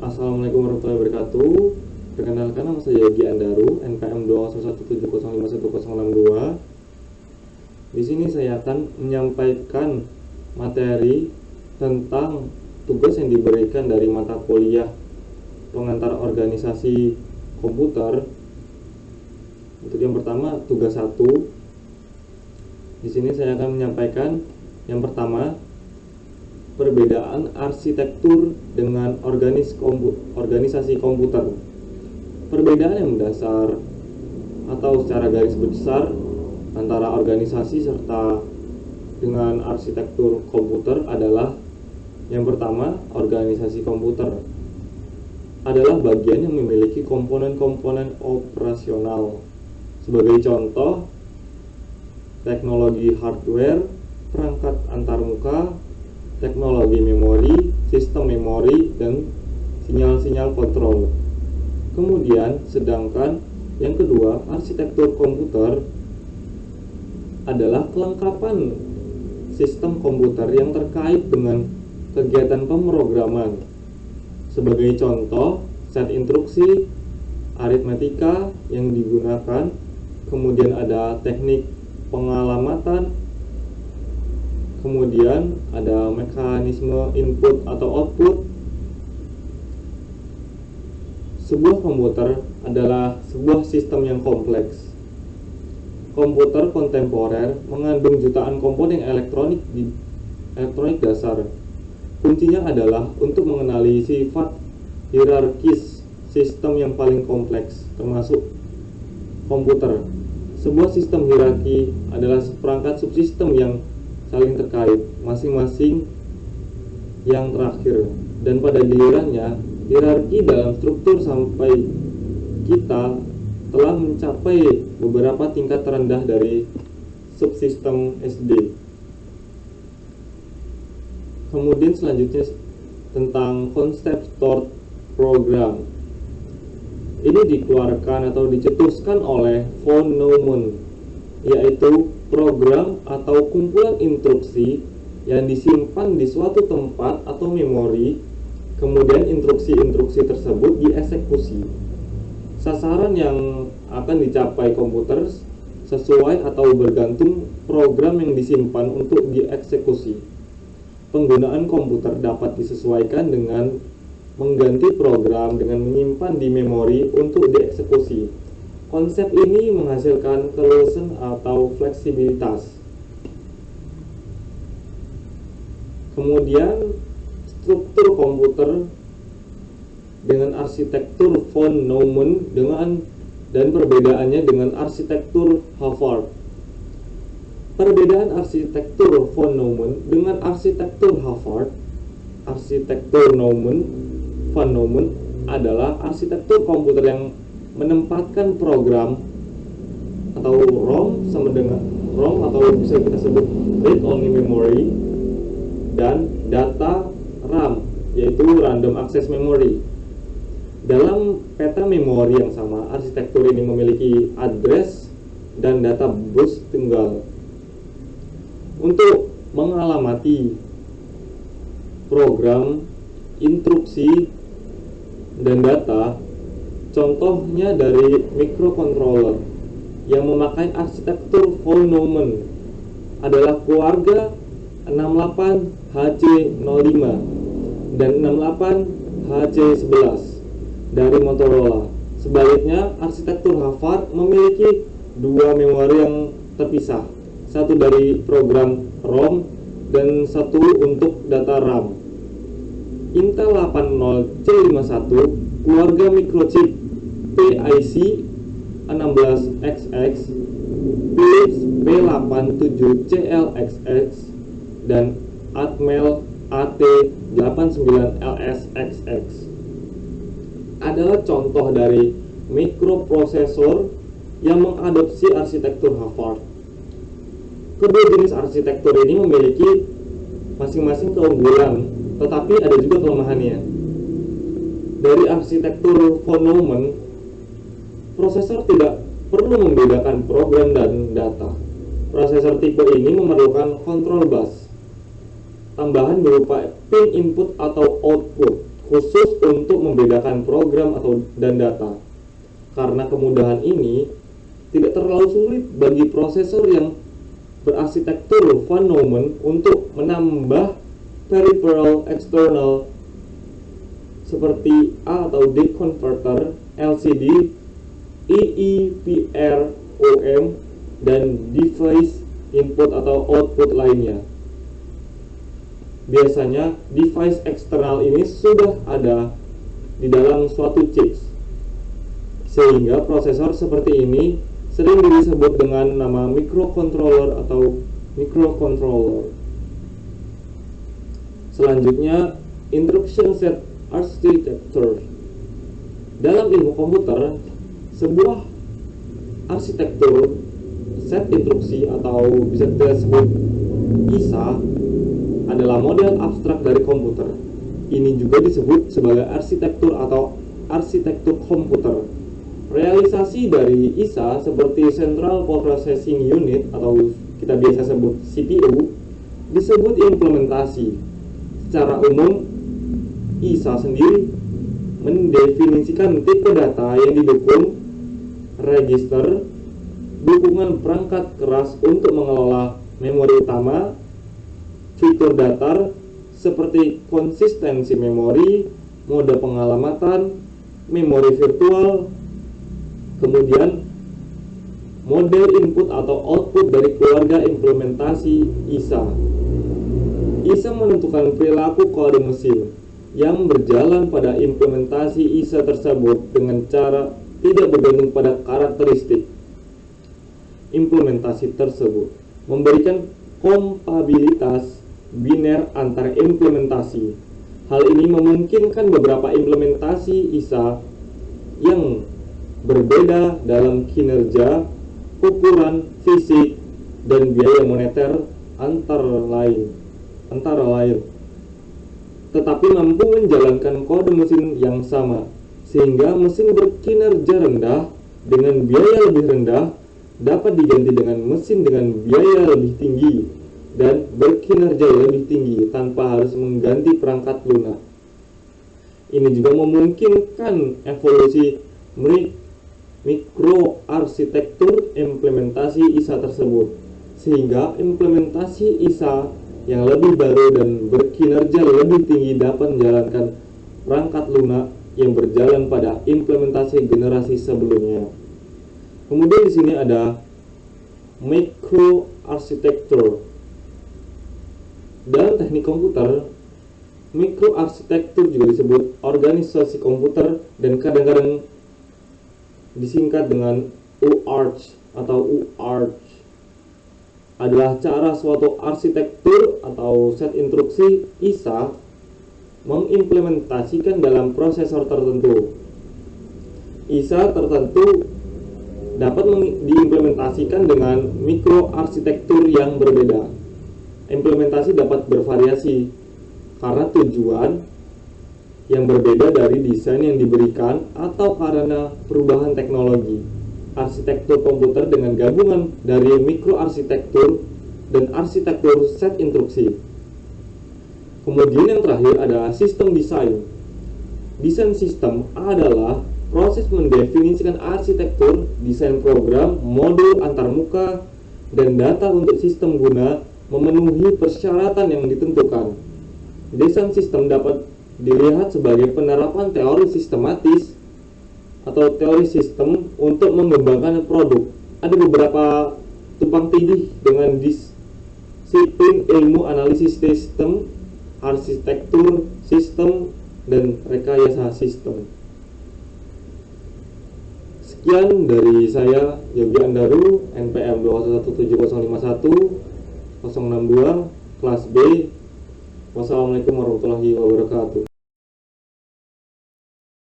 Assalamualaikum warahmatullahi wabarakatuh. Perkenalkan, nama saya Yogi Andaru, NPM 20117011062. Di sini saya akan menyampaikan materi tentang tugas yang diberikan dari mata kuliah pengantar organisasi komputer. Untuk yang pertama, tugas 1. Di sini saya akan menyampaikan yang pertama, perbedaan arsitektur dengan organisasi komputer. Perbedaan yang mendasar atau secara garis besar antara organisasi serta dengan arsitektur komputer adalah yang pertama, organisasi komputer adalah bagian yang memiliki komponen-komponen operasional. Sebagai contoh, teknologi hardware, perangkat antarmuka, teknologi memori, sistem memori, dan sinyal-sinyal kontrol. Kemudian, sedangkan yang kedua, arsitektur komputer adalah kelengkapan sistem komputer yang terkait dengan kegiatan pemrograman. Sebagai contoh, set instruksi, aritmetika yang digunakan, kemudian ada teknik pengalamatan, kemudian ada mekanisme input atau output. Sebuah komputer adalah sebuah sistem yang kompleks. Komputer kontemporer mengandung jutaan komponen elektronik dasar. Kuncinya adalah untuk mengenali sifat hierarkis sistem yang paling kompleks, termasuk komputer. Sebuah sistem hierarki adalah seperangkat subsistem yang saling terkait, masing-masing yang terakhir, dan pada gilirannya hierarki dalam struktur sampai kita telah mencapai beberapa tingkat terendah dari subsistem SD. Kemudian selanjutnya tentang konsep stored program. Ini dikeluarkan atau dicetuskan oleh von Neumann, yaitu program atau kumpulan instruksi yang disimpan di suatu tempat atau memori, kemudian instruksi-instruksi tersebut dieksekusi. Sasaran yang akan dicapai komputer sesuai atau bergantung program yang disimpan untuk dieksekusi. Penggunaan komputer dapat disesuaikan dengan mengganti program dengan menyimpan di memori untuk dieksekusi. Konsep ini menghasilkan keluasan atau fleksibilitas. Kemudian, struktur komputer dengan arsitektur von Neumann dan perbedaannya dengan arsitektur Harvard. Perbedaan arsitektur von Neumann dengan arsitektur Harvard. Arsitektur von Neumann adalah arsitektur komputer yang menempatkan program atau ROM sama dengan ROM atau bisa kita sebut read only memory, dan data RAM yaitu random access memory. Dalam peta memori yang sama, arsitektur ini memiliki address dan data bus tunggal. Untuk mengalamati program, instruksi, dan data, contohnya dari microcontroller yang memakai arsitektur von Neumann adalah keluarga 68HC05 dan 68HC11 dari Motorola. Sebaliknya, arsitektur Harvard memiliki dua memori yang terpisah, satu dari program ROM dan satu untuk data RAM. Intel 80C51, keluarga microchip PIC 16XX, Philips P87CLXX, dan Atmel AT89LSXX adalah contoh dari mikroprosesor yang mengadopsi arsitektur Harvard. Kedua jenis arsitektur ini memiliki masing-masing keunggulan, tetapi ada juga kelemahannya. Dari arsitektur von Neumann, prosesor tidak perlu membedakan program dan data. Prosesor tipe ini memerlukan kontrol bus tambahan berupa pin input atau output, khusus untuk membedakan program dan data. Karena kemudahan ini tidak terlalu sulit bagi prosesor yang berarsitektur Von Neumann untuk menambah peripheral eksternal seperti A atau D converter, LCD, EEPROM, dan device input atau output lainnya. Biasanya device eksternal ini sudah ada di dalam suatu chips, sehingga prosesor seperti ini sering disebut dengan nama microcontroller atau microcontroller. Selanjutnya, instruction set architecture. Dalam ilmu komputer, sebuah arsitektur set instruksi atau bisa kita sebut ISA adalah model abstrak dari komputer. Ini juga disebut sebagai arsitektur atau arsitektur komputer. Realisasi dari ISA seperti Central Processing Unit atau kita biasa sebut CPU disebut implementasi. Secara umum, ISA sendiri mendefinisikan tipe data yang didukung register, dukungan perangkat keras untuk mengelola memori utama, fitur datar seperti konsistensi memori, mode pengalamatan, memori virtual, kemudian model input atau output dari keluarga implementasi ISA. ISA menentukan perilaku kode mesin yang berjalan pada implementasi ISA tersebut dengan cara tidak bergantung pada karakteristik implementasi tersebut, memberikan kompatibilitas biner antar implementasi. Hal ini memungkinkan beberapa implementasi ISA yang berbeda dalam kinerja, ukuran, fisik, dan biaya moneter antara lain, tetapi mampu menjalankan kode mesin yang sama, sehingga mesin berkinerja rendah dengan biaya lebih rendah dapat diganti dengan mesin dengan biaya lebih tinggi dan berkinerja lebih tinggi tanpa harus mengganti perangkat lunak. Ini juga memungkinkan evolusi mikroarsitektur implementasi ISA tersebut, sehingga implementasi ISA yang lebih baru dan berkinerja lebih tinggi dapat menjalankan perangkat lunak yang berjalan pada implementasi generasi sebelumnya. Kemudian di sini ada microarchitecture. Dalam teknik komputer, microarchitecture juga disebut organisasi komputer dan kadang-kadang disingkat dengan UART atau UART. Adalah cara suatu arsitektur atau set instruksi ISA mengimplementasikan dalam prosesor tertentu. ISA tertentu dapat diimplementasikan dengan mikroarsitektur yang berbeda. Implementasi dapat bervariasi karena tujuan yang berbeda dari desain yang diberikan atau karena perubahan teknologi. Arsitektur komputer dengan gabungan dari mikroarsitektur dan arsitektur set instruksi. Kemudian yang terakhir ada sistem desain. Desain sistem adalah proses mendefinisikan arsitektur, desain program, modul antarmuka, dan data untuk sistem guna memenuhi persyaratan yang ditentukan. Desain sistem dapat dilihat sebagai penerapan teori sistematis atau teori sistem untuk mengembangkan produk. Ada beberapa tumpang tindih dengan disiplin ilmu analisis sistem, arsitektur sistem, dan rekayasa sistem. Sekian dari saya, Yogi Andaru, NPM 2117051 062 kelas B. Wassalamualaikum warahmatullahi wabarakatuh.